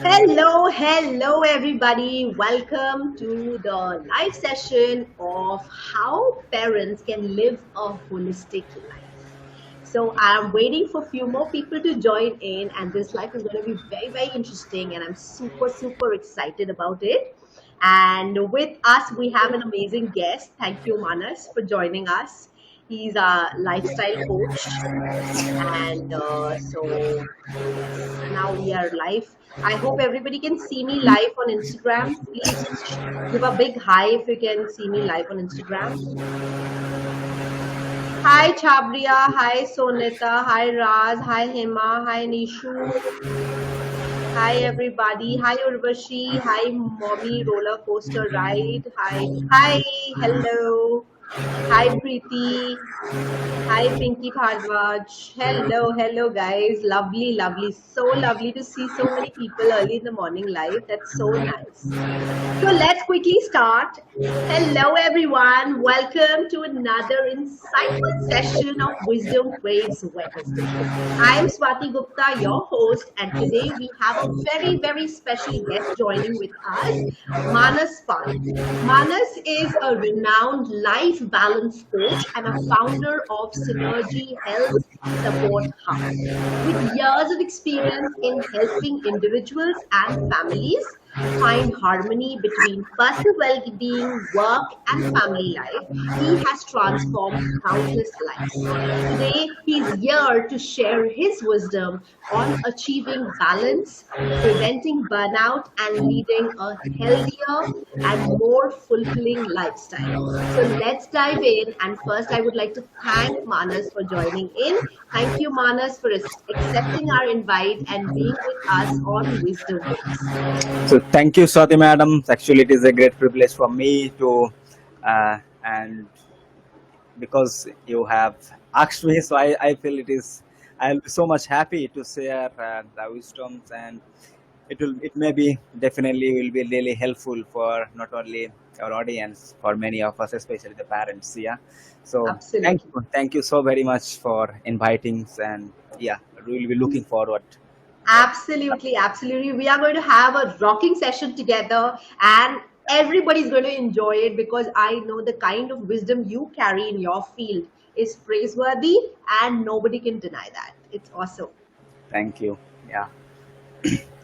Hello, everybody. Welcome to the live session of how parents can live a holistic life. So I'm waiting for a few more people to join in, and this life is going to be very interesting, and I'm super excited about it. And with us, we have an amazing guest. Thank you, Manas, for joining us. He's a lifestyle coach, and so yes, now we are live. I hope everybody can see me live on Instagram. Please just give a big hi if you can see me live on Instagram. Hi Chabria, hi Sonita, hi Raz, hi Hema, hi Nishu, hi everybody, hi Urvashi, hi Mommy Roller Coaster Ride, hi, hello, hi Preeti. Hi, Pinky Bhardwaj. Hello, guys. Lovely. So lovely to see so many people early in the morning live. That's so nice. So let's quickly start. Hello, everyone. Welcome to another insightful session of Wisdom Waves Wednesday. I'm Swati Gupta, your host, and today we have a very special guest joining with us, Manas Pal. Manas is a renowned life balance coach and a founder of Synergy Health Support Hub. With years of experience in helping individuals and families find harmony between personal well being, work, and family life, he has transformed countless lives. Today, he's here to share his wisdom on achieving balance, preventing burnout, and leading a healthier and more fulfilling lifestyle. So let's dive in. And first, I would like to thank Manas for joining in. Thank you, Manas, for accepting our invite and being with us on Wisdom Waves. So thank you, Swati madam. Actually, it is a great privilege for me to, and because you have asked me, so I feel I'll be so much happy to share the wisdoms, and it may be definitely will be really helpful for not only our audience, for many of us, especially the parents. Yeah. So Absolutely. thank you so very much for inviting, and yeah, we will be looking forward. Absolutely. We are going to have a rocking session together, and everybody's going to enjoy it because I know the kind of wisdom you carry in your field is praiseworthy, and nobody can deny that. It's awesome. Thank you. Yeah.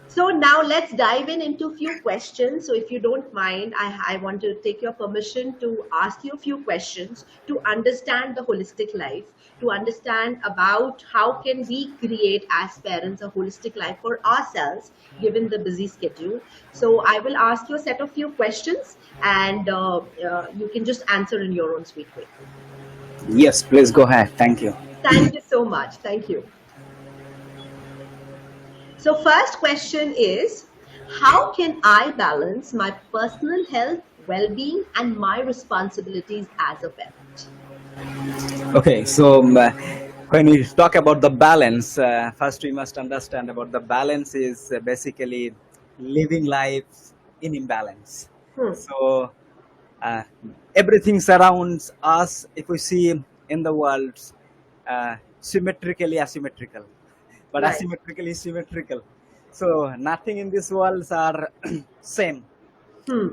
So now let's dive in into a few questions. So if you don't mind, I want to take your permission to ask you a few questions to understand the holistic life, to understand about how can we create as parents a holistic life for ourselves given the busy schedule. So I will ask you a set of few questions, and you can just answer in your own sweet way. Yes, please go ahead. Thank you. Thank you so much. Thank you. So, first question is, how can I balance my personal health, well being, and my responsibilities as a parent? Okay, so when we talk about the balance, first we must understand about the balance is basically living life in imbalance. Hmm. So uh, everything surrounds us, if we see in the world, symmetrically asymmetrical, but Right. asymmetrically symmetrical. So nothing in this world are same. Hmm.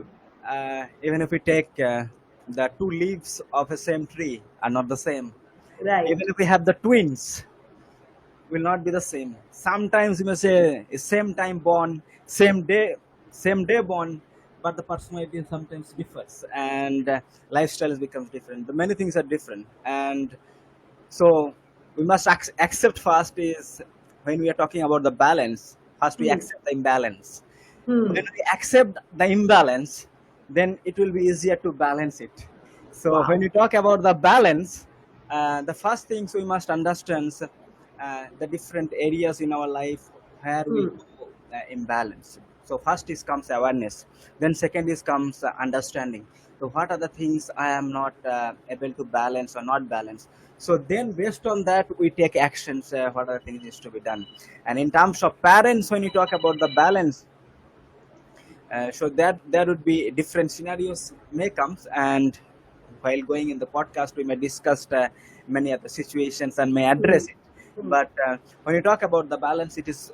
Even if we take the two leaves of a same tree are not the same. Even Right. if we have the twins, will not be the same. Sometimes you may say same time born, same day born, but the personality sometimes differs, and lifestyles becomes different. The many things are different, and so we must accept first is when we are talking about the balance. First, we Hmm. accept the imbalance. When Hmm. we accept the imbalance, then it will be easier to balance it. So when Wow. we talk about the balance, the first things we must understand the different areas in our life where we Hmm. go imbalance. So first is comes awareness, then second is comes understanding. So what are the things I am not able to balance or not balance? So then based on that we take actions. What are the things needs to be done? And in terms of parents, when you talk about the balance, so that there would be different scenarios may comes, and while going in the podcast we may discuss many other situations and may Hmm. address it. Hmm. But when you talk about the balance, it is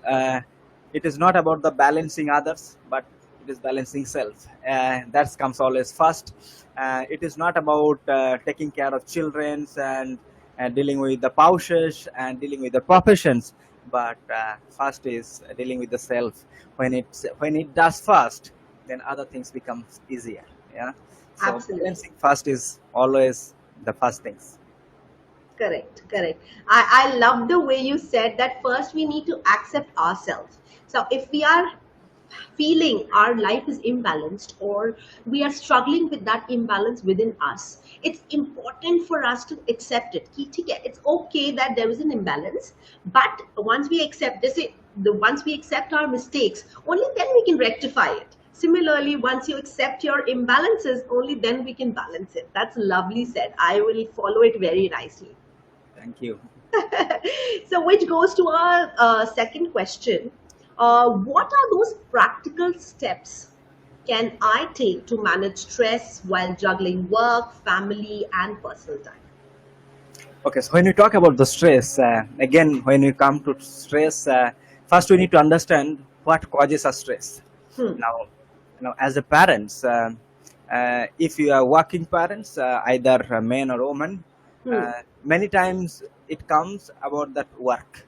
It is not about the balancing others, but it is balancing self. That comes always first. It is not about taking care of children and dealing with the spouses and dealing with the professions, but first is dealing with the self. When it does first, then other things becomes easier. Yeah. So Absolutely. balancing first is always the first things. Correct, correct. I love the way you said that first we need to accept ourselves. So if we are feeling our life is imbalanced or we are struggling with that imbalance within us, it's important for us to accept it. ठीक है, it's okay that there is an imbalance, but once we accept this, once we accept our mistakes, only then we can rectify it. Similarly, once you accept your imbalances, only then we can balance it. That's lovely said. I will follow it very nicely. Thank you. So, which goes to our second question. What are those practical steps can I take to manage stress while juggling work, family, and personal time? Okay, so when we talk about the stress, again, when we come to stress, first we need to understand what causes us stress. Hmm. Now, as a parents, if you are working parents, either a man or woman, Hmm. many times it comes about that work,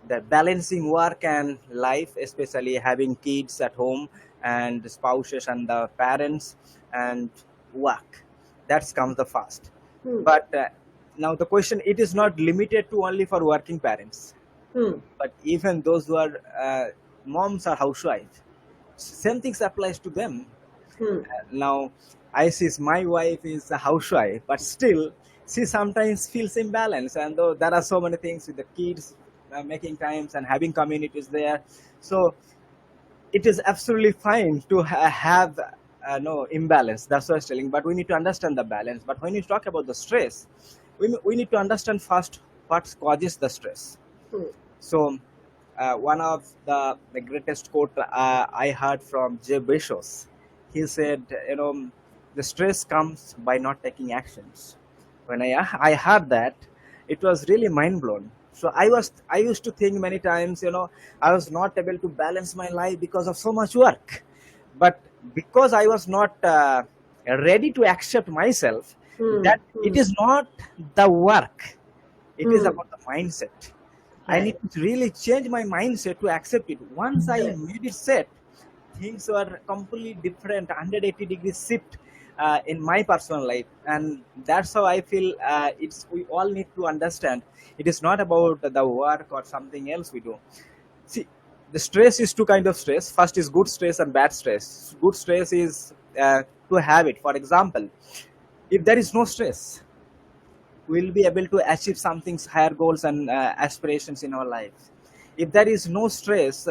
the balancing work and life, especially having kids at home and spouses and the parents and work. That comes the first. Hmm. But now the question, it is not limited to only for working parents, Hmm. but even those who are moms or housewives, same things applies to them. Hmm. Now I see my wife is a housewife, but still she sometimes feels imbalanced, and though there are so many things with the kids, making times and having communities there. So it is absolutely fine to have no imbalance, that's what I was telling, but we need to understand the balance. But when you talk about the stress, we need to understand first what causes the stress. Hmm. So one of the greatest quote I heard from Jay Bezos, he said, the stress comes by not taking actions. When I heard that, it was really mind blown. So I used to think many times, I was not able to balance my life because of so much work, but because I was not ready to accept myself, Hmm. that it Hmm. is not the work, it is Hmm. about the mindset. I need Right. to really change my mindset to accept it. Once I Correct. made it set, things were completely different, 180 degrees shift in my personal life, and that's how I feel. It's we all need to understand. It is not about the work or something else we do. See, the stress is two kind of stress. First is good stress and bad stress. Good stress is to have it. For example, if there is no stress, we'll be able to achieve something higher goals and aspirations in our life. If there is no stress,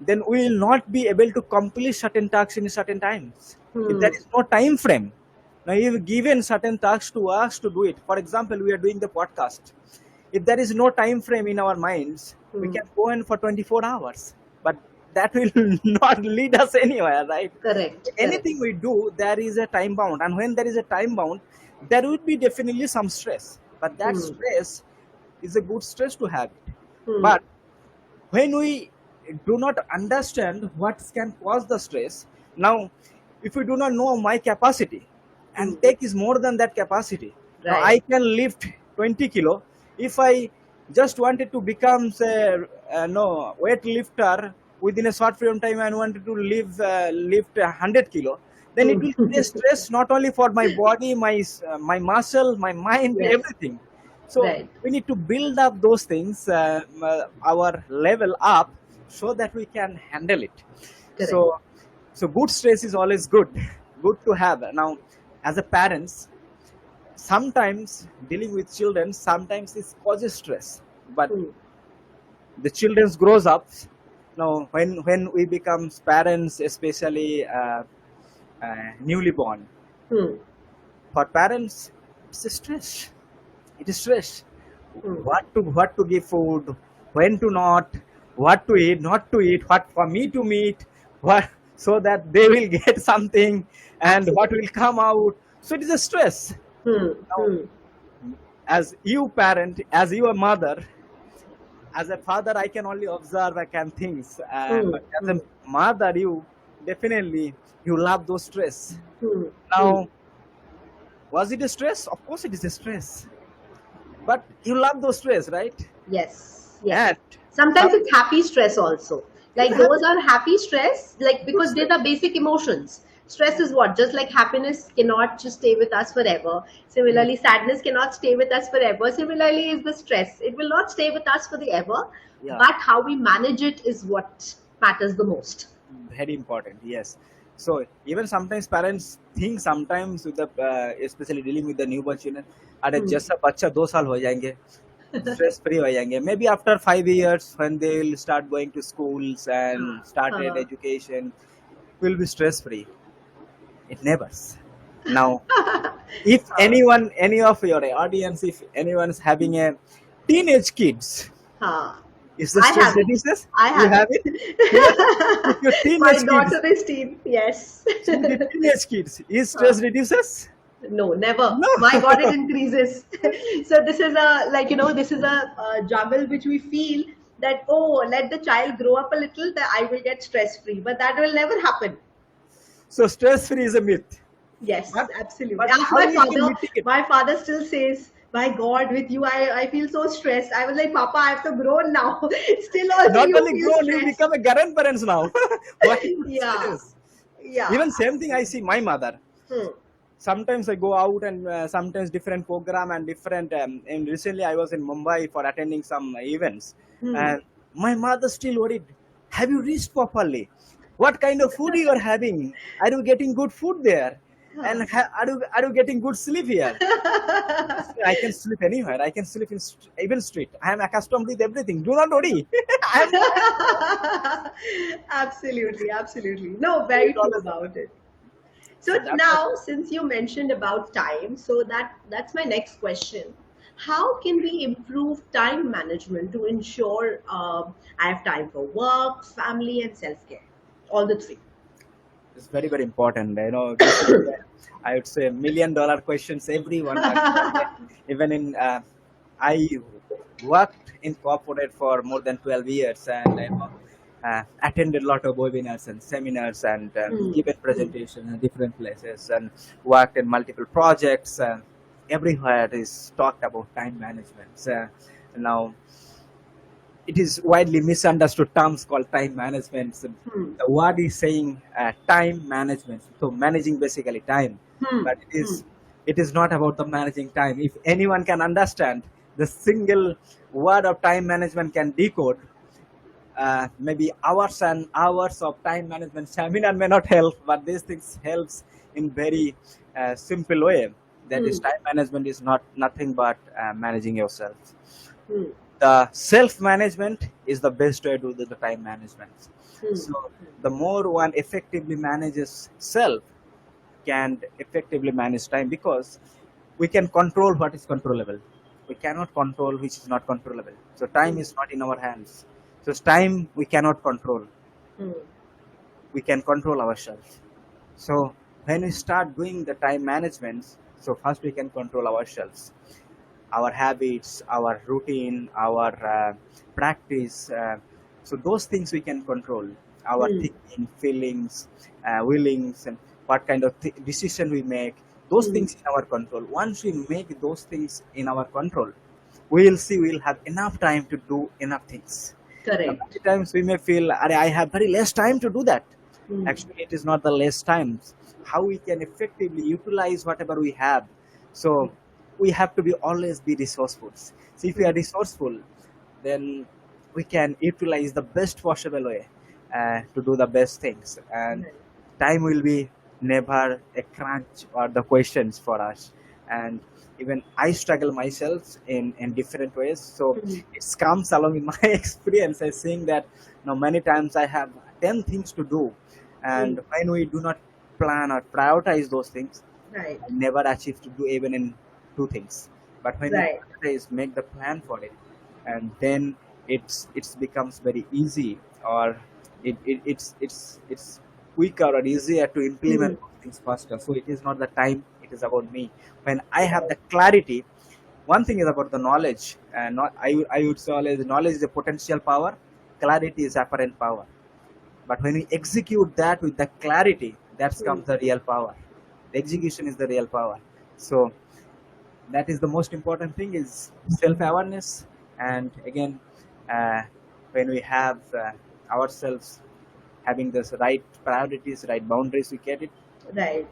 then we will not be able to complete certain tasks in certain times. If there Hmm. is no time frame, now you've given certain tasks to us to do it. For example, we are doing the podcast. If there is no time frame in our minds, we Hmm. can go in for 24 hours, but that will not lead us anywhere, right? Correct. Correct. Anything we do, there is a time bound, and when there is a time bound, there would be definitely some stress, but that Hmm. stress is a good stress to have it. Hmm. But when we do not understand what can cause the stress, now if we do not know my capacity Hmm. and take is more than that capacity, now I Right. can lift 20 kilo. If I just wanted to become say no weight lifter within a short period of time and wanted to lift 100 kilo, then it Hmm. will create stress not only for my body, my muscle, my mind, Yes. everything. So Right. we need to build up those things, our level up, so that we can handle it. Correct. So so good stress is always good, good to have. Now as a parents, sometimes dealing with children, sometimes this causes stress, but Hmm. the children grows up. Now when we become parents, especially newly born, Hmm. for parents it's a stress. It is stress. Hmm. What to give food, when to not, what to eat, not to eat, what for me to meet, what, so that they will get something, and what Absolutely. will come out. So it is a stress. Hmm. Now, Hmm. as you parent, as you a mother, as a father I can only observe, I can think, Hmm. but as a Hmm. mother you definitely you love those stress. Hmm. Now, Hmm. was it a stress? Of course it is a stress, but you love those stress, right? Yes, yes. And Sometimes it's something happy stress also. it's Like those happy, are happy stress, like good because they're stress. the basic emotions. Stress is what? Just like happiness cannot just stay with us forever. Mm, Similarly, sadness cannot stay with us forever. Similarly, is the stress. It will not stay with us for the ever, yeah, but how we manage it is what matters the most. very important, yes. So even sometimes parents think sometimes with the especially dealing with the newborn children, अरे Hmm. जैसा बच्चा 2 साल हो जाएंगे, stress free हो जाएंगे, maybe after 5 years when they will start going to schools and started Huh. education will be stress free. It never. Now, if Huh. anyone, any of your audience, if anyone is having a teenage kids, Huh. is the I stress have it. reduces? I You have have it? Yes. If your it. My teenage kids, daughter is teen. Yes. so with the teenage kids, is Huh. stress reduces? No, never. No. My God, it increases. So this is a, like, this is a juggle which we feel that, oh, let the child grow up a little, that I will get stress free. But that will never happen. So stress free is a myth. Yes, But absolutely. but Ask how my we can father. mitigate? My father still says, "My God, with you, I feel so stressed." I was like, "Papa, I have to grow now." Still, also Not you only feel grown, you stressed. become a grandparents now. Why not Yeah, stress? yeah, Even same thing I absolutely. see my mother. Hmm. Sometimes I go out and sometimes different program and different. And recently I was in Mumbai for attending some events, Hmm. and my mother still worried. Have you reached properly? What kind of food you are having? Are you getting good food there? Huh. And are you getting good sleep here? I can sleep anywhere. I can sleep in even street. I am accustomed with everything. Do not worry. I am fine. Absolutely, absolutely. No, So very it true always happens. about it. So So that's what. now, since you mentioned about time, so that's my next question. How can we improve time management to ensure I have time for work, family, and self care? All the three. It's very, very important. This is, I would say, $1 million questions everyone have. Even in, I worked in corporate for more than 12 years and attended a lot of webinars and seminars and Hmm. given Hmm. presentations in different places and worked in multiple projects. Everywhere is talked about time management. Now, it is widely misunderstood terms called time management. So Hmm. the word is saying time management, so managing basically time, Hmm. but Hmm. it is not about the managing time. If anyone can understand the single word of time management can decode, maybe hours and hours of time management seminar may not help, but these things helps in very simple way. That is, Hmm. time management is not nothing but managing yourself. Hmm. The self management is the best way to do the time management. Hmm. So the more one effectively manages self can effectively manage time, because we can control what is controllable, we cannot control which is not controllable. So time Hmm. is not in our hands. So time we cannot control, Hmm. we can control ourselves. So when we start doing the time management, so first we can control ourselves, our habits, our routine, our practice. So those things we can control. Our Hmm. thinking, feelings, willings, and what kind of decision we make. Those Hmm. things in our control. Once we make those things in our control, we will see we'll have enough time to do enough things. Now, Correct. many times we may feel, I have very less time to do that. Hmm. Actually, it is not the less times. How we can effectively utilize whatever we have. So we have to be always be resourceful. So if we Hmm. are resourceful, then we can utilize the best possible way to do the best things, and Right. time will be never a crunch or the questions for us. And even I struggle myself in different ways, so Hmm. it comes along in my experience as saying that now many times I have 10 things to do, Hmm. and when we do not plan or prioritize those things, Right. I never achieve to do even in two things. But when we Right. prioritize, make the plan for it, and then it's becomes very easy, or it's quicker or easier to implement Hmm. those things faster. So it is not the time; it is about me. When I have the clarity, one thing is about the knowledge. not I would say always knowledge is a potential power, clarity is apparent power. But when we execute that with the clarity, that Hmm. comes the real power. The execution is the real power. So that is the most important thing is self-awareness. And again, uh, when we have ourselves having this right priorities, right boundaries, we get it. Right.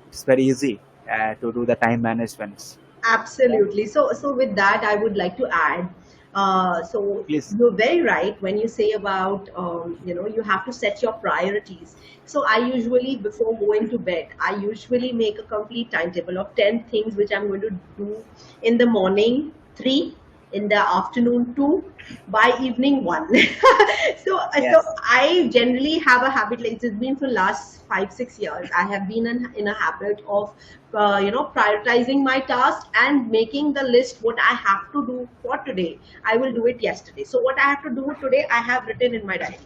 It's very easy to do the time management. Yeah, Absolutely. So with that, I would like to add. So please. you're very right when you say about you have to set your priorities. So I usually, before going to bed, I usually make a complete timetable of 10 things which I'm going to do in the morning, three, in the afternoon, two, by evening, one. So Yes. I generally have a habit, like it's been for last 5 6 years. I have been in a habit of prioritizing my task and making the list what I have to do for today. I will do it yesterday. So what I have to do today, I have written in my diary,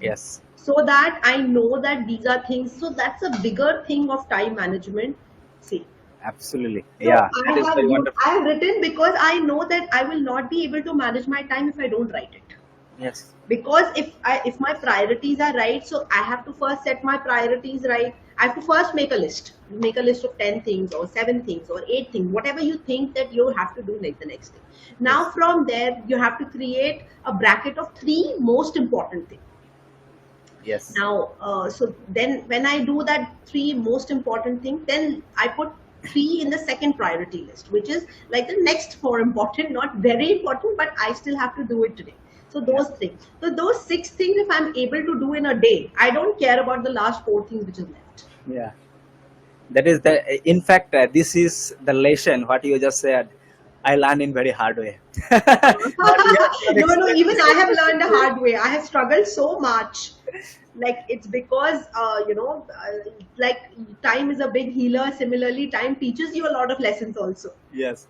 Yes. so that I know that these are things. So that's a bigger thing of time management. See, Absolutely. so Yeah, that is very wonderful. I have written because I know that I will not be able to manage my time if I don't write it. Yes. Because if my priorities are right, so I have to first set my priorities right. I have to first make a list of 10 things or 7 things or 8 things, whatever you think that you have to do like the next day. Now Yes. from there you have to create a bracket of 3 most important things. Yes. Now so then when I do that 3 most important things, then I put 3 in the second priority list, which is like the next more important, not very important, but I still have to do it today. So Yeah. those things, so those 6 things, if I'm able to do in a day, I don't care about the last 4 things which is left. Yeah. That is the. In fact, this is the lesson. What you just said, I learned in very hard way. What you have No, no, explained even is I have exactly learned the true. hard way. I have struggled so much. Like it's because like time is a big healer. Similarly, time teaches you a lot of lessons also. Yes,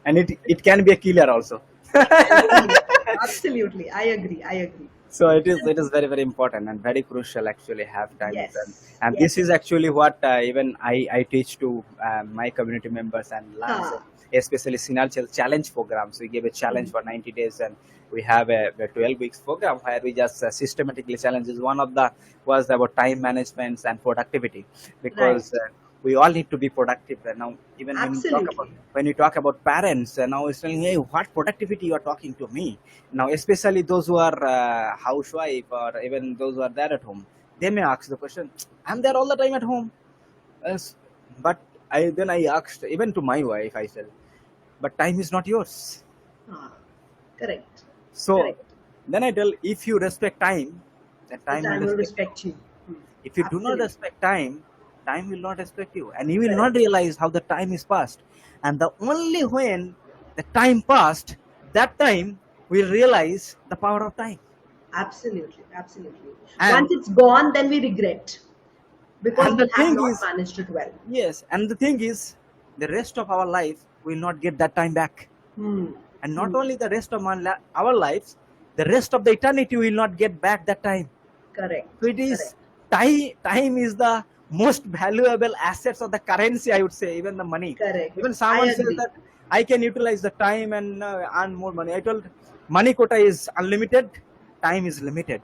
and it can be a killer also. It can be a healer. Absolutely, I agree. I agree. So it is very very important and very crucial actually have time with them. Yes, And this is yes. actually what even I teach to my community members and learns, Huh. especially Sinal challenge programs. We give a challenge Mhm. for 90 days and we have a 12 weeks program where we just systematically challenges. One of the was about time management and productivity, because Right. we all need to be productive. And now even Absolutely. when you talk about parents, now it's telling, hey, what productivity you are talking to me now, especially those who are housewife or even those who are there at home, they may ask the question, I'm there all the time at home. Yes, but I asked even to my wife, I said, but time is not yours. Huh. Correct. So Correct. then I tell, if you respect time, then The time will time will respect you. respect you. Hmm. If you do not Absolutely. respect time, time will not respect you, and you will not Correct. realize how the time is passed. And the only when the time passed, that time will realize the power of time. Absolutely. Absolutely. Once And it's gone, then we regret because and the we have thing not is, managed it well. yes, and the thing is, the rest of our life will not get that time back. Hmm. And not Hmm. only the rest of our lives, the rest of the eternity will not get back that time. So Correct. it is Correct. time. Time is the most valuable assets of the currency. I would say, even the money. Correct. Even I someone says agree. that I can utilize the time and earn more money. I told, money quota is unlimited, time is limited.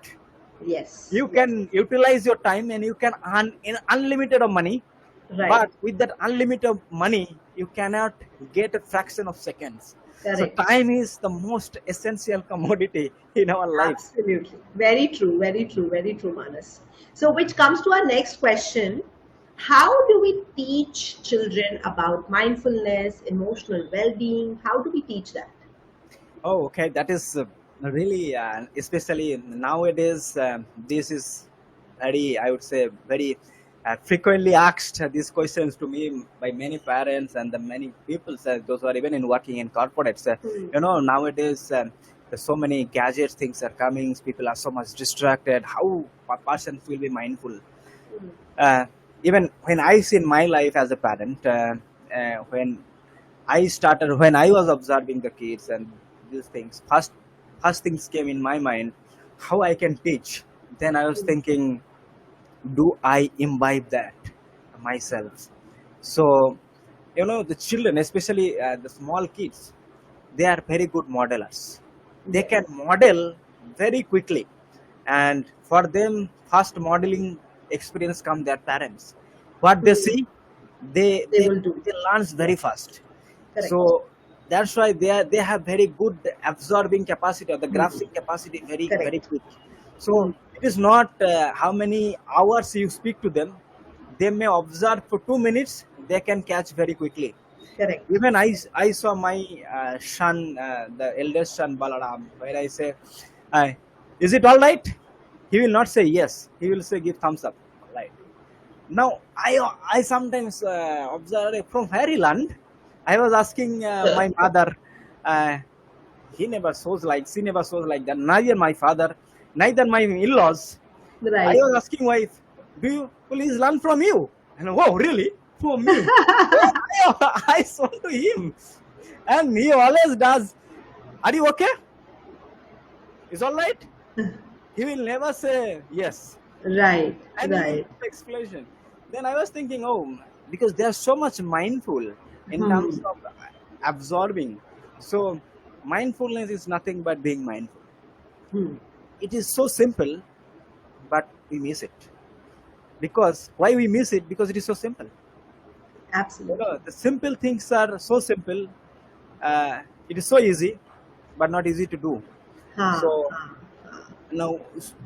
Yes. You Yes. can utilize your time and you can earn in unlimited of money, Right. but with that unlimited money, you cannot get a fraction of seconds. So Correct. time is the most essential commodity in our lives. Absolutely. Very true. Very true. Very true, Manas. So, which comes to our next question. How do we teach children about mindfulness, emotional well being? How do we teach that? Oh, okay. That is really, especially nowadays, this is very, I would say, very frequently asked these questions to me by many parents and the many people, those who are even in working in corporates. Hmm. Nowadays, there's so many gadgets things are coming. People are so much distracted. How a person will be mindful? Hmm. Uh, Even when I see in my life as a parent, when I was observing the kids and these things, first things came in my mind, how I can teach. Then I was Hmm. thinking, do I imbibe that myself? So, the children, especially the small kids, they are very good modelers. They can Yes. model very quickly, and for them, first modeling experience come their parents. What they Hmm. see, they They they will do. they learns very Yes. fast. Correct. So that's why they have very good absorbing capacity or the Hmm. grasping capacity very Correct. quick. Hmm. So it is not how many hours you speak to them. They may observe for 2 minutes. They can catch very quickly. Correct. Even I saw my son, the eldest son Balaram, where I say, uh, is it all right? He will not say yes, he will say give thumbs up. All right. Now I sometimes observe from where he learned. I was asking my mother, uh, he never shows like she never shows like that, neither my father, neither my in-laws. I Right. was asking wife, do you please learn from you? And oh, really? From me? Then I saw to him, and he always does. Are you okay? Is all right? He will never say yes, Right. and he will Right. give explanation. Then I was thinking, oh, because they are so much mindful in terms Hmm. of absorbing. So mindfulness is nothing but being mindful. Hmm. It is so simple, but we miss it. Because why we miss it? Because it is so simple. Absolutely. The simple things are so simple. It is so easy, but not easy to do. Ha. So Ha. Ha. now,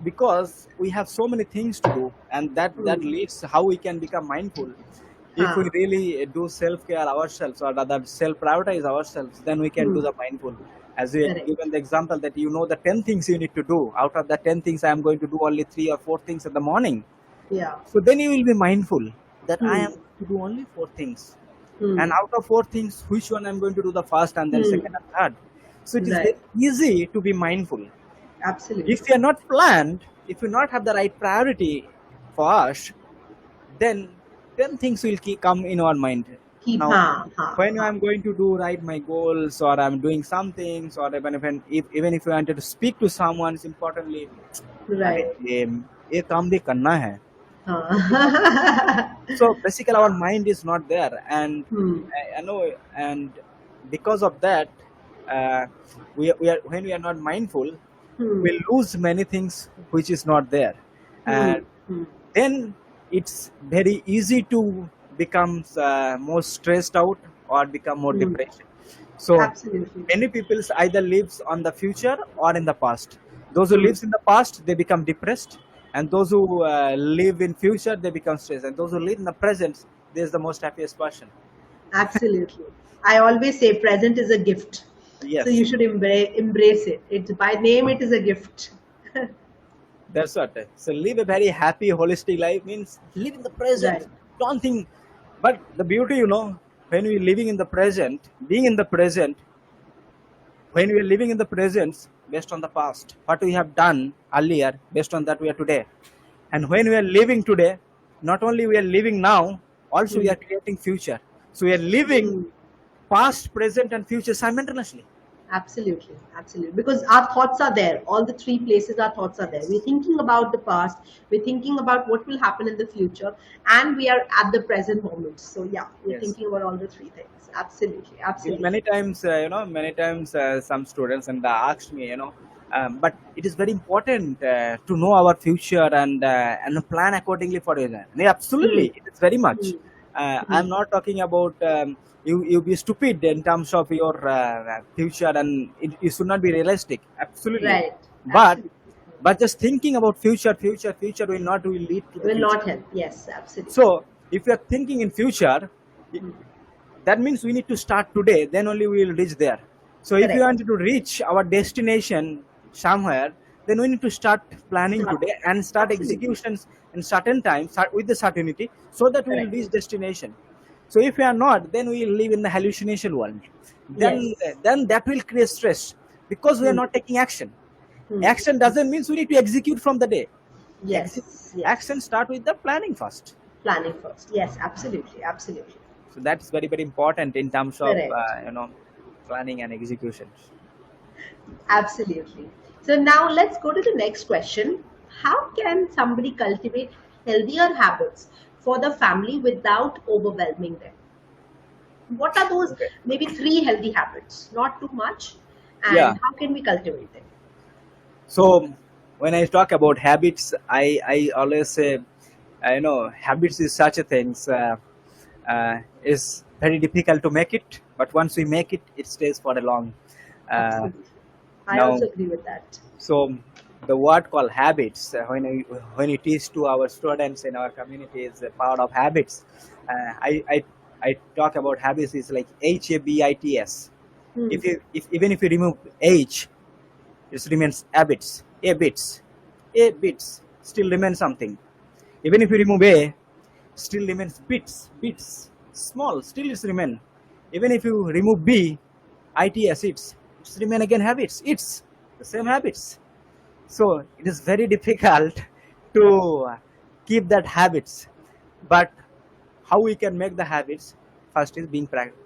because we have so many things to do, and that Hmm. leads how we can become mindful. If we Ha. really do self care ourselves, or rather self prioritize ourselves, then we can do Hmm. the mindful. As we had Correct. given the example that the 10 things you need to do. Out of the 10 things, I am going to do only 3 or 4 things in the morning. Yeah. So then you will be mindful that I am Hmm. going to do only 4 things, and Hmm. out of 4 things, which one I'm going to do the first, and then Hmm. second and third. So it is very Right. easy to be mindful. If Absolutely. we are not planned, if we not have the right priority for us, then 10 things will come in our mind. Keep. Now, Ha. Ha. when Ha. I'm going to do right my goals, or I'm doing some things, or even if I wanted to speak to someone, it's importantly, अरे Right. ये काम भी करना है. Ha. So basically, our Ha. mind is not there, and Hmm. I know, and because of that, uh, we are when we are not mindful, Hmm. we lose many things which is not there, Hmm. and Hmm. then it's very easy to become more stressed out or become more Hmm. depression. So Absolutely. many people either lives on the future or in the past. Those who Hmm. lives in the past, they become depressed, and those who live in future, they become stressed, and those who live in the present, there's the most happiest person. Absolutely. I always say present is a gift. So Yes, you should embrace it. It's by name, it is a gift. that's what. So live a very happy, holistic life means live in the present. Right. Don't think. But the beauty, when we're living in the present, being in the present, when we are living in the present based on the past, what we have done earlier, based on that we are today. And when we are living today, not only we are living now, also we Hmm. are creating future. So we are living Hmm. past, present, and future simultaneously. Absolutely, absolutely. Because our thoughts are there. All the three places our thoughts are there. We're thinking about the past, we're thinking about what will happen in the future, and we are at the present moment. So yeah, we're Yes. thinking about all the three things. Absolutely, Many absolutely. times, some students and asked me, but it is very important to know our future and plan accordingly for it. Yeah, absolutely, Hmm. it is very much. Hmm. Hmm. I'm not talking about you be stupid in terms of your future, and it should not be realistic. Absolutely, Right. but Absolutely. just thinking about future will lead to the Will future. not help. Yes, absolutely. So if you are thinking in future, Hmm. that means we need to start today, then only we will reach there. So if you want Correct. to reach our destination somewhere, then we need to start planning Start. today and start Absolutely. executions in certain time, start with the certainty, so that we will Correct. reach destination. So if we are not, then we will live in the hallucination world. then Yes. then that will create stress, because we are Hmm. not taking action. Hmm. Action doesn't mean we need to execute from the day. Yes. Action Yes. start with the planning first. Planning first. Yes, absolutely. Absolutely. So that's very important in terms of Correct. planning and execution. Absolutely. So now let's go to the next question. How can somebody cultivate healthier habits for the family without overwhelming them? What are those Okay. maybe three healthy habits? Not too much, Yeah. and how can we cultivate them? So when I talk about habits, I always say, habits is such a thing. Is very difficult to make it, but once we make it, it stays for a long. Uh, Absolutely. I now, also agree with that. so the word called habits, when it is to our students in our community, is a part of habits. I talk about habits is like habits. Hmm. If even if you remove H, it remains habits. A bits still remains something. Even if you remove A, still remains bits, small, still it's remain. Even if you remove B, it's remain again habits. It's the same habits. So it is very difficult to keep that habits. But how we can make the habits? First is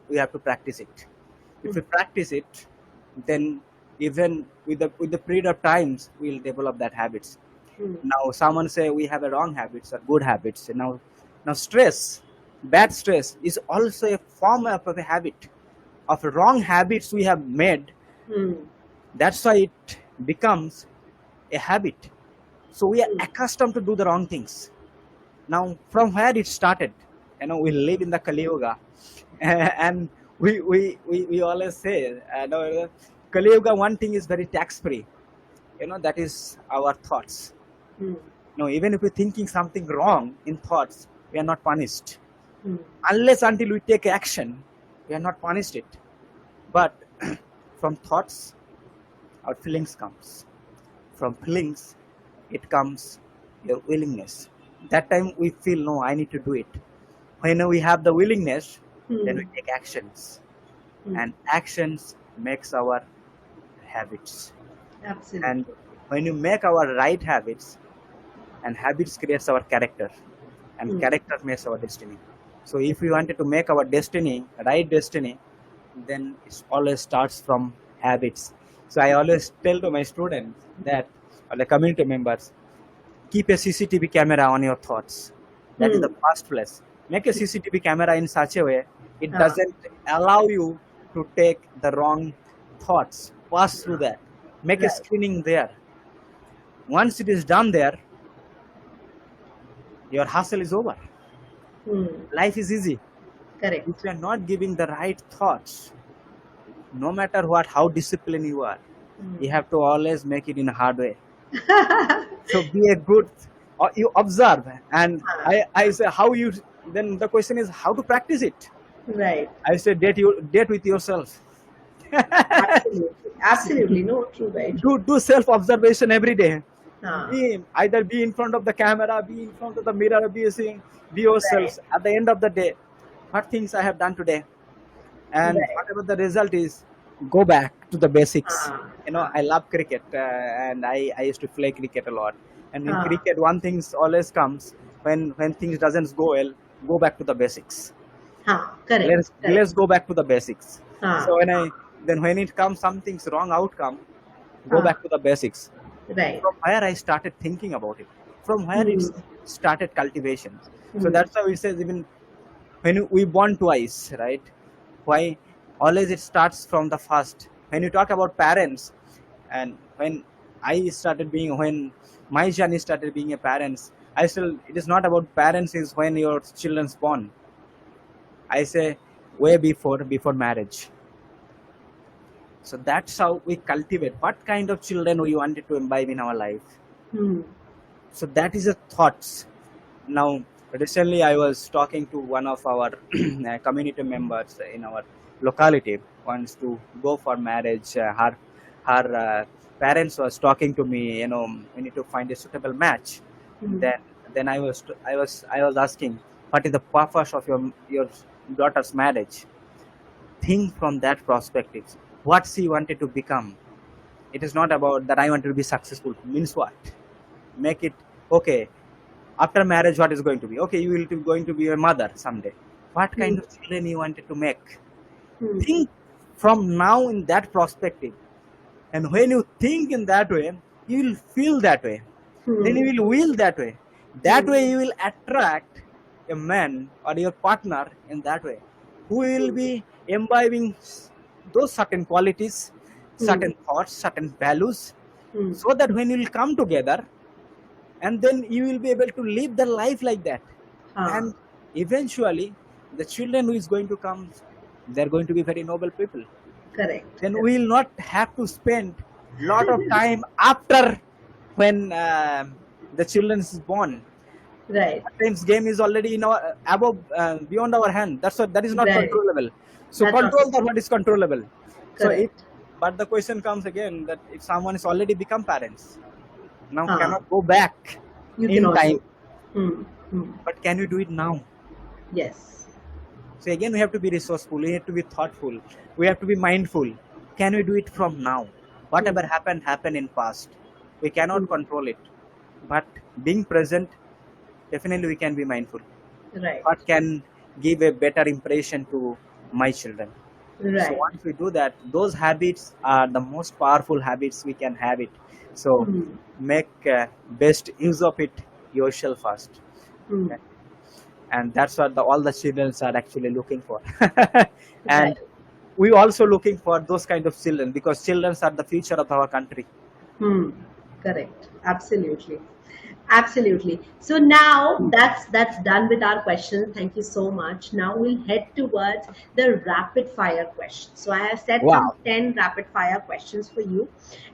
we have to practice it. If Hmm. we practice it, then even with the period of times we'll develop that habits. Hmm. Now someone say we have a wrong habits or good habits. Now stress, bad stress is also a form of a habit of wrong habits we have made. Hmm. That's why it becomes a habit. So we are Hmm. accustomed to do the wrong things. Now from where it started, we live in the Kali Yuga, and we always say, Kali Yuga, one thing is very tax free. That is our thoughts. Hmm. No, even if we're thinking something wrong in thoughts, we are not punished. Hmm. Unless until we take action, we are not punished it. But from thoughts, our feelings comes. From feelings, it comes your willingness. That time we feel, no, I need to do it. When we have the willingness, then we Hmm. take actions. Hmm. And actions makes our habits. And Absolutely. when you make our right habits, and habits creates our character, and Hmm. character makes our destiny. So if we wanted to make our destiny right destiny, then it always starts from habits. So I always tell to my students that, or the community members, keep a CCTV camera on your thoughts. That is Hmm. the first place. Make a CCTV camera in such a way it Ah. doesn't allow you to take the wrong thoughts pass through that. Make a Right. screening there. Once it is done there, your hustle is over. Hmm. Life is easy. If Correct. you are not giving the right thoughts, no matter what, how disciplined you are, you Hmm. have to always make it in a hard way. So be a good, or you observe, and Ah. I say how you. Then the question is how to practice it. Right. I say date with yourself. Absolutely. Absolutely. No, true, very true. Do self observation every day. Ah. Be in front of the camera, be in front of the mirror, be Right. yourselves. At the end of the day, what things I have done today, and Right. whatever the result is, go back to the basics. Ah. Ah. I love cricket, and I used to play cricket a lot. And in Ah. cricket, one thing always comes when things doesn't go well, go back to the basics. Ah. Correct. Correct. Let's go back to the basics. Ah. So when it comes something's wrong outcome, go Ah. back to the basics. Right. From where I started thinking about it, from where it Hmm. started cultivation. So Hmm. that's why we says, even when we born twice, right? Why always it starts from the first. When you talk about parents, and when my journey started being a parents, I still, it is not about parents is when your children's born. I say way before marriage. So that's how we cultivate what kind of children we wanted to imbibe in our life. Hmm. So that is a thoughts. Now recently I was talking to one of our community members in our locality, wants to go for marriage. Her parents was talking to me, we need to find a suitable match. Hmm. Then I was asking, what is the purpose of your daughter's marriage? Think from that perspective, what she wanted to become. It is not about that I want to be successful. Means what? Make it okay. After marriage, what is going to be? Okay, you will be going to be a mother someday. What Hmm. kind of children you wanted to make? Hmm. Think from now in that perspective. And when you think in that way, you will feel that way. Then Hmm. you will that way. That Hmm. way you will attract a man or your partner in that way. who will be imbibing those certain qualities, Hmm. certain thoughts, certain values, Hmm. so that when you will come together, and then you will be able to live the life like that. Huh. And eventually, the children who is going to come, they're going to be very noble people. Correct. Then we Correct. will not have to spend lot of time after when the children is born. Right. At times game is already in our above beyond our hand. That's what, that is not Right. controllable. So That's not control that what is controllable. So if, correct. but the question comes again that if someone is already become parents, now Huh. cannot go back You in cannot time, go. Hmm. Hmm. but can you do it now? Yes. So again, we have to be resourceful. We have to be thoughtful. We have to be mindful. Can we do it from now? Hmm. Whatever happened, happened in past. We Hmm. cannot control it. But being present, definitely we can be mindful. Right. What can give a better impression to my children? So Right. once we do that, those habits are the most powerful habits we can have it. So Hmm. make best use of it yourself first. Hmm. Okay? And that's what all the children are actually looking for. Right. And we also looking for those kind of children because children are the future of our country. Hmm. Correct. Absolutely. Absolutely. So now that's done with our questions. Thank you so much. Now we'll head towards the rapid fire questions. So I have set some Wow. 10 rapid fire questions for you,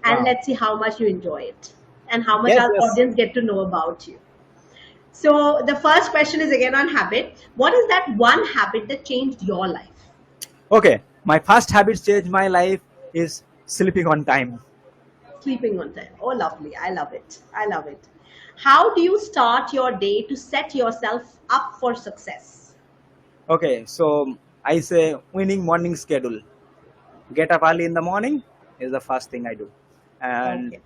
and Wow. let's see how much you enjoy it and how much Yes, our yes. audience get to know about you. So the first question is again on habit. What is that one habit that changed your life? Okay. My first habit change my life is sleeping on time. Sleeping on time. Oh, lovely. I love it. I love it. How do you start your day to set yourself up for success? Okay. So I say winning morning schedule. Get up early in the morning is the first thing I do. And Okay.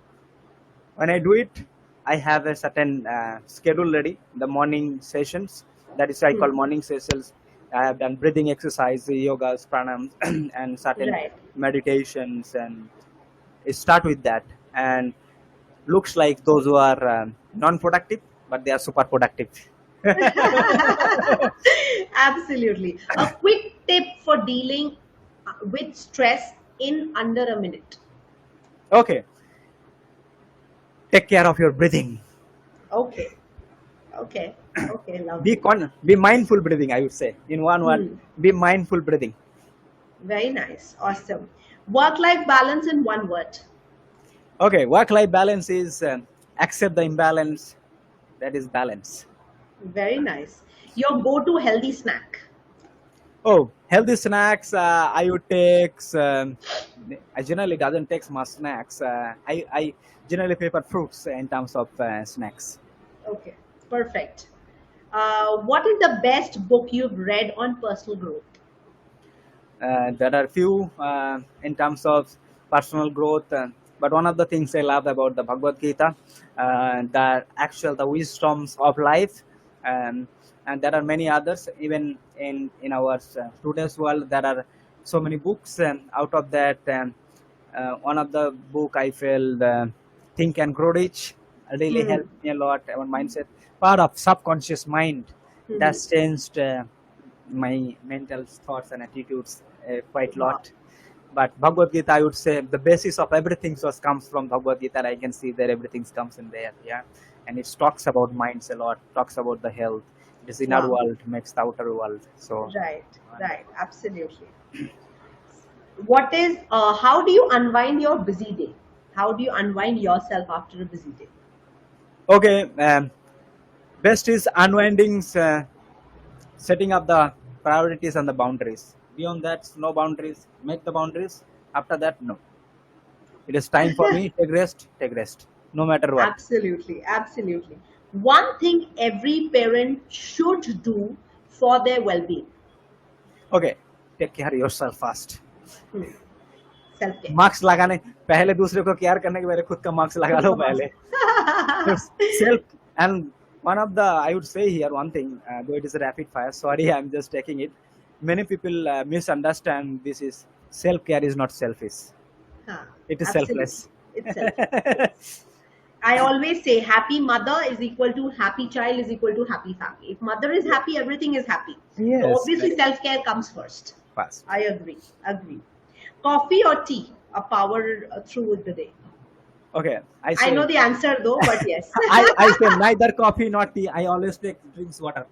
when I do it, I have a certain schedule ready. The morning sessions, that is I Hmm. call morning sessions. I have done breathing exercise, yogas, pranams, and certain Right. meditations, and it start with that. And looks like those who are non-productive, but they are super productive. Absolutely. A quick tip for dealing with stress in under a minute. Okay, take care of your breathing. Okay. Okay. Okay. Be Lovely. be mindful breathing. I would say in one word, Hmm. be mindful breathing. Very nice. Awesome. Work life balance in one word. Okay, work-life balance is accept the imbalance. That is balance. Very nice. Your go to healthy snack. Oh, healthy snacks. I would take. I generally doesn't take much snacks. I generally prefer fruits in terms of snacks. Okay. Perfect. What is the best book you've read on personal growth? There are few in terms of personal growth, but one of the things I love about the Bhagavad Gita, the wisdoms of life, um, and there are many others. Even in our today's world, there are so many books. Out of that, one of the book I feel, Think and Grow Rich, really Hmm. helped me a lot. Our mindset, part of subconscious mind, Hmm. that's changed my mental thoughts and attitudes quite a Wow. lot. But Bhagavad Gita, I would say the basis of everything was comes from Bhagavad Gita. I can see that everything comes in there, yeah. And it talks about minds a lot, talks about the health. It is inner Wow. world makes the outer world. So, Right. Right. Absolutely. What is, how do you unwind your busy day? How do you unwind yourself after a busy day? okay, best is unwinding, setting up the priorities and the boundaries. Beyond that, no boundaries. Make the boundaries. After that, no. It is time for me. Take rest. Take rest. No matter what. Absolutely. Absolutely. One thing every parent should do for their well being. Okay, take care of yourself first. Hmm. Self care. Marks लगाने पहले दूसरे को care करने के पहले खुद का marks लगा खुद लो का पहले. Mask. Self. And one of the I would say here one thing, though it is a rapid fire, sorry, I'm just taking it. Many people misunderstand this is self care is not selfish. Huh. It is Absolutely. selfless. It's selfless. Yes. I always say happy mother is equal to happy child is equal to happy family. If mother is Yeah. happy, everything is happy. So Yes, obviously very self-care comes first. fast. I agree. Agree. Coffee or tea? A power through the day. Okay, I I know say the answer though, but yes. I say neither coffee nor tea. I always take drinks water.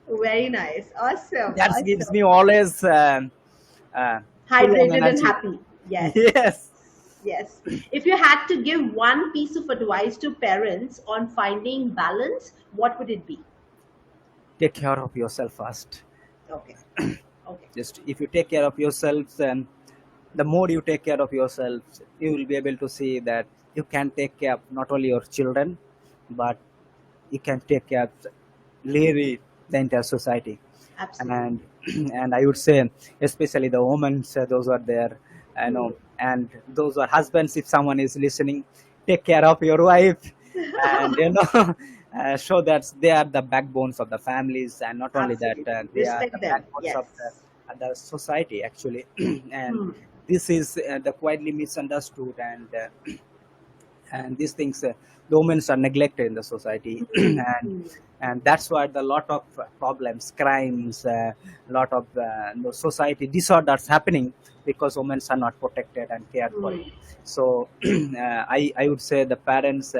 Very nice. Awesome. That gives Awesome. me always full of Hydrated and energy. happy. Yes. Yes, Yes. If you had to give one piece of advice to parents on finding balance, what would it be? take care of yourself first. Okay. Okay. Just if you take care of yourselves, and the more you take care of yourselves, you will be able to see that you can take care of not only your children, but you can take care of really the entire society. Absolutely. And and I would say, especially the women, those are there, I know, Hmm. and those are husbands. If someone is listening, take care of your wife, and show that they are the backbones of the families, and not only that, Absolutely. they are the Respect them. backbones of Yes. the society actually. And Hmm. this is the quietly misunderstood, and these things, the women are neglected in the society. Hmm. and Hmm. and that's why the lot of problems, crimes, lot of society disorders happening, because women are not protected and cared for it. Hmm. So I would say the parents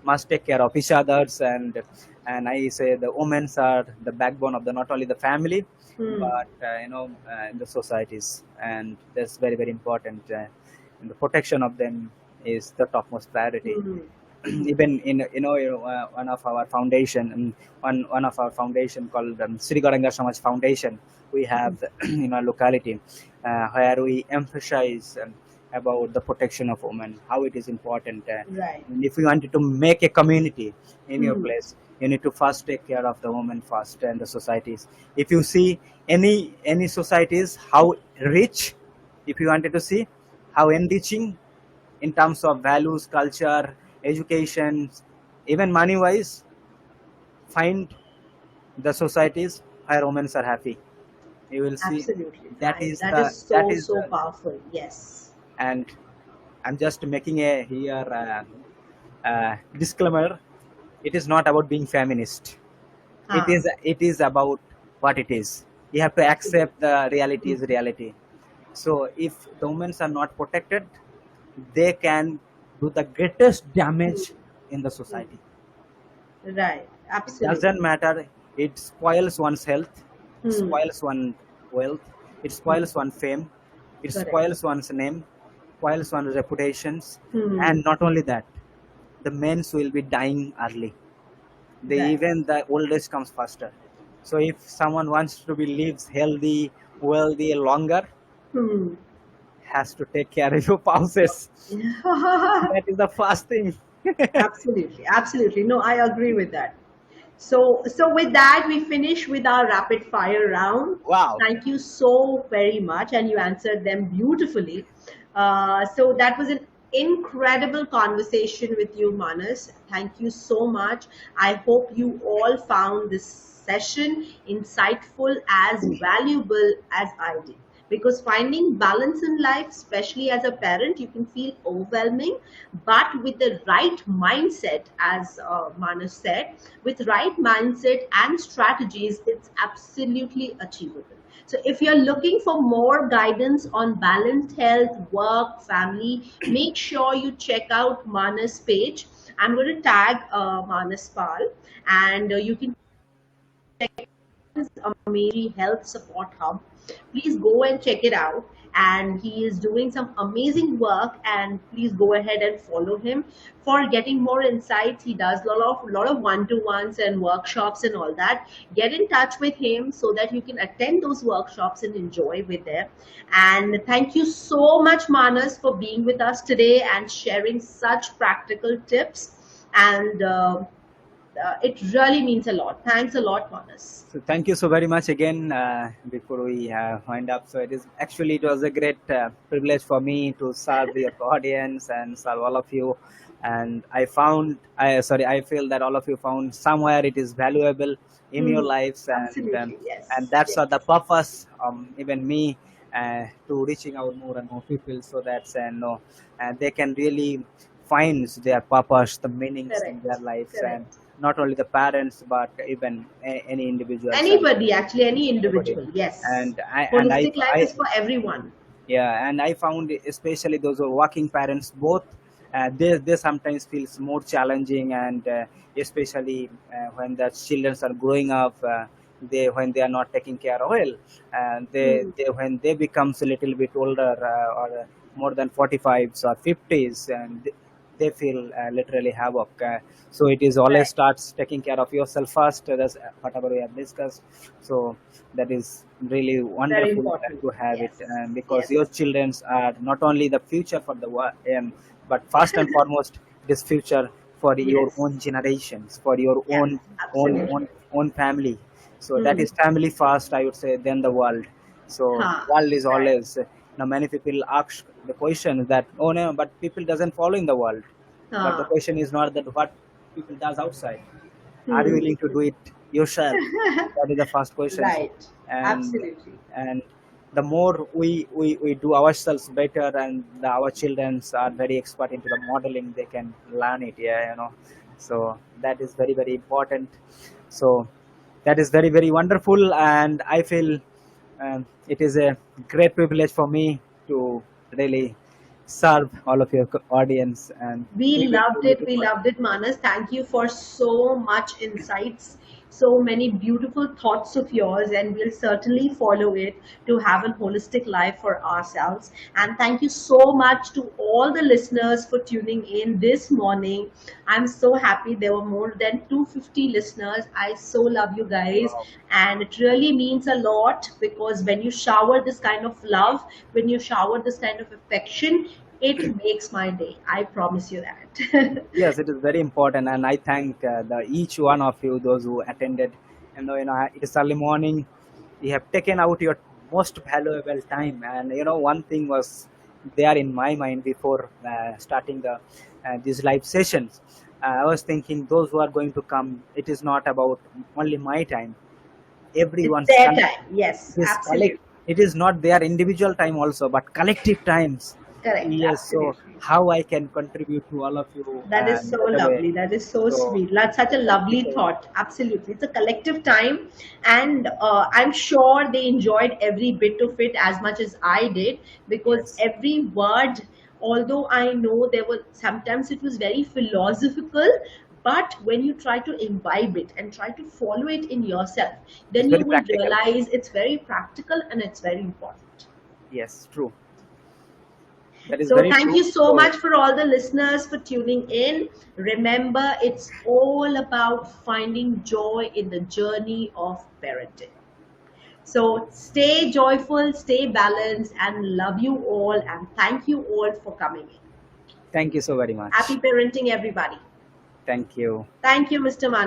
must take care of each others, and I say the women are the backbone of the not only the family, Hmm. but in the societies, and that's very very important, and the protection of them is the topmost priority. Hmm. Even in one of our foundation, one of our foundation called Sri Gauranga Samaj Foundation, we have in our locality, where we emphasize about the protection of women, how it is important. Right. And if you wanted to make a community in your Hmm. place, you need to first take care of the women first and the societies. If you see any societies how rich, if you wanted to see how enriching in terms of values, culture, education, even money wise, find the societies where women are happy. You will see Absolutely. that is That is that so, is so powerful. Yes. and I'm just making a here disclaimer. It is not about being feminist. Huh. It is about what it is. You have to Absolutely. accept the reality Hmm. is reality. So if the women are not protected, they can do the greatest Hmm. damage in the Hmm. society. Right. It Absolutely. doesn't matter. It spoils one's health, Hmm. spoils one's wealth, it spoils one's fame, it Correct. spoils one's name, spoils one's reputations, Hmm. and not only that, the men will be dying early. They Right. even the old age comes faster. So if someone wants to be lives healthy, wealthy longer, Hmm. has to take care of your spouses. That is the first thing. Absolutely, absolutely. No, I agree with that. So with that, we finish with our rapid fire round. Wow. Thank you so very much, and you answered them beautifully. So that was an incredible conversation with you, Manas. Thank you so much. I hope you all found this session insightful, as valuable as I did. Because finding balance in life, especially as a parent, you can feel overwhelming, but with the right mindset, as Manas said, with right mindset and strategies, it's absolutely achievable. So if you're looking for more guidance on balanced health, work, family, make sure you check out Manas page. I'm going to tag Manas Pal, and you can his amazing health support hub. Please go and check it out. And he is doing some amazing work. And please go ahead and follow him for getting more insights. He does a lot of one-to-ones and workshops and all that. Get in touch with him so that you can attend those workshops and enjoy with them. And thank you so much, Manas, for being with us today and sharing such practical tips. And it really means a lot. Thanks a lot, Manas. So thank you so very much again. Before we wind up, so it was a great privilege for me to serve your audience and serve all of you. And I feel that all of you found somewhere it is valuable in your Hmm. lives, Absolutely, and yes, that's what the yes. purpose. Even me to reaching out more and more people, so that's no, they can really finds their purpose, the meanings in their Correct. lives, and Correct. not only the parents but even any individuals and Anybody, actually, any anybody. individual. Yes. And I and Holistic life I is for everyone. yeah, and I found especially those who are working parents, both they sometimes feels more challenging, and especially when the children are growing up, they when they are not taking care of well, and Hmm. they when they becomes a little bit older, or more than 45s or 50s, and they feel literally havoc. So it is always Right. starts taking care of yourself first. That's whatever we have discussed. So that is really Very wonderful important. to have it, Yes. because your Yes. children are not only the future for the world, but first and foremost, it is future for your Yes. own generations, for your Yes. own Absolutely. own own family. So that Hmm. is family first, I would say, then the world. So Ha. world is Right. always, now many people ask the question that, oh no, but people doesn't follow in the world. But the Ha. question is not that what people does outside. Are you Hmm. willing to do it yourself? That is the first question. Right. and Absolutely. and the more we do ourselves better, and our children are very expert into the modeling, they can learn it. Yeah, so that is very very important. So that is very very wonderful, and I feel it is a great privilege for me to really serve all of your audience, and We we loved will it. do We what. loved it, Manas. Thank you for so much insights, so many beautiful thoughts of yours, and we'll certainly follow it to have a holistic life for ourselves. And thank you so much to all the listeners for tuning in this morning. I'm so happy there were more than 250 listeners. I so love you guys, Wow. and it really means a lot because when you shower this kind of love, when you shower this kind of affection, it makes my day. I promise you that. Yes, it is very important, and I thank the each one of you, those who attended. And it is early morning. You have taken out your most valuable time, and one thing was there in my mind before starting these live sessions. I was thinking those who are going to come. It is not about only my time. It's Everyone's their collect. time. Yes, It is absolutely. collect. It is not their individual time also, but collective times. Correct, Yes. So absolutely. how I can contribute to all of you, That is and so the way. lovely. That is so So sweet. That's such a thank you lovely so much. thought. Absolutely. It's a collective time. And I'm sure they enjoyed every bit of it as much as I did because Yes, every word, although I know there were sometimes it was very philosophical, but when you try to imbibe it and try to follow it in yourself, it's then you very will practical. realize it's very practical and it's very important. Yes, true. That is So, very thank true. you so So much for all the listeners for tuning in. Remember, it's all about finding joy in the journey of parenting. So, stay joyful, stay balanced, and love you all. And thank you all for coming in. thank you so very Happy much. parenting, everybody. Thank you. Thank you, Mr. Man.